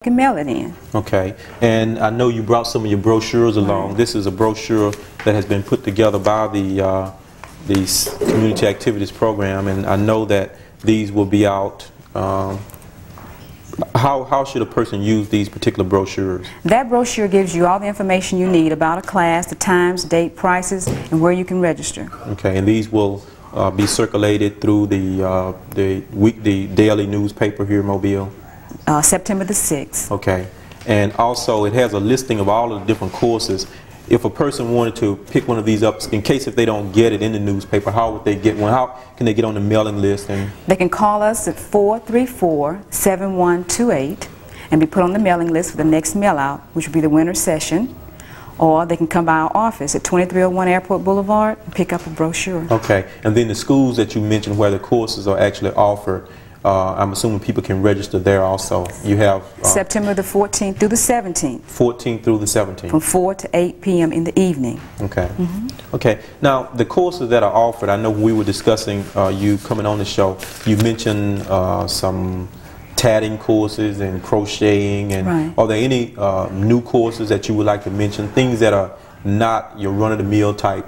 can mail it in. Okay, and I know you brought some of your brochures along. Right. This is a brochure that has been put together by the Community Activities Program, and I know that these will be out. How should a person use these particular brochures? That brochure gives you all the information you need about a class, the times, date, prices, and where you can register. Okay, and these will be circulated through the daily newspaper here in Mobile? September the 6th. Okay, and also it has a listing of all of the different courses. If a person wanted to pick one of these up, in case if they don't get it in the newspaper, how would they get one? How can they get on the mailing list? And they can call us at 434-7128 and be put on the mailing list for the next mail out, which will be the winter session. Or they can come by our office at 2301 Airport Boulevard and pick up a brochure. Okay, and then the schools that you mentioned where the courses are actually offered, I'm assuming people can register there also. You have September the 14th through the 17th. 14th through the 17th. From 4 to 8 p.m. in the evening. Okay. Okay. Now, the courses that are offered, I know we were discussing you coming on the show. You mentioned some tatting courses and crocheting, and right. Are there any new courses that you would like to mention? Things that are not your run-of-the-mill type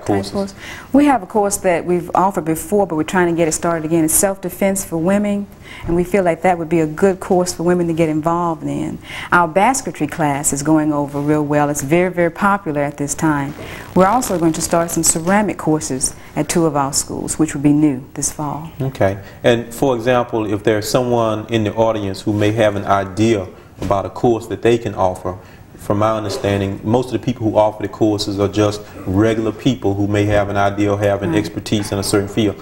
courses? We have a course that we've offered before, but we're trying to get it started again. It's self-defense for women, and we feel like that would be a good course for women to get involved in. Our basketry class is going over real well. It's very, very popular at this time. We're also going to start some ceramic courses at 2 of our schools, which will be new this fall. Okay. And for example, if there's someone in the audience who may have an idea about a course that they can offer, from my understanding, most of the people who offer the courses are just regular people who may have an idea or have an expertise in a certain field.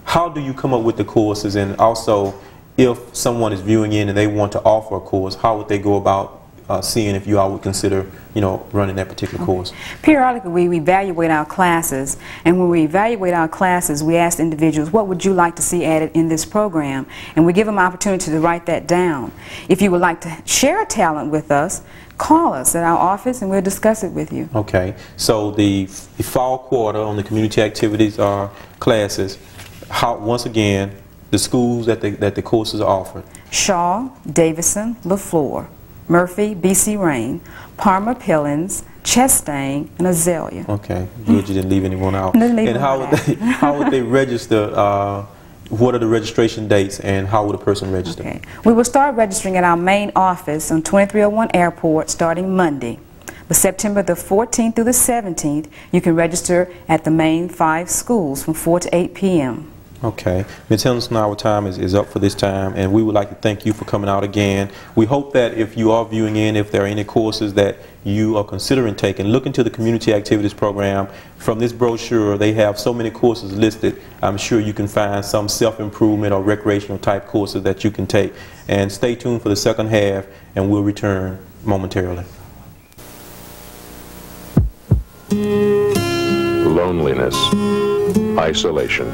How do you come up with the courses? And also, if someone is viewing in and they want to offer a course, how would they go about seeing if you all would consider, running that particular course? Periodically, we evaluate our classes, and when we evaluate our classes, we ask individuals, what would you like to see added in this program? And we give them an opportunity to write that down. If you would like to share a talent with us, call us at our office and we'll discuss it with you. Okay, so the fall quarter on the community activities classes, once again, the schools that the courses are offered? Shaw, Davidson, LaFleur, Murphy, B.C. Rain, Parma Pillins, Chastain, and Azalea. Okay, good, you didn't leave anyone out. And how would they register? What are the registration dates, and how would a person register? Okay. We will start registering at our main office on 2301 Airport starting Monday. But September the 14th through the 17th, you can register at the main 5 schools from 4 to 8 p.m. Okay. Ms. Henderson, our time is up for this time, and we would like to thank you for coming out again. We hope that if you are viewing in, if there are any courses that you are considering taking, look into the Community Activities Program. From this brochure, they have so many courses listed. I'm sure you can find some self-improvement or recreational type courses that you can take. And stay tuned for the second half, and we'll return momentarily. Loneliness, isolation,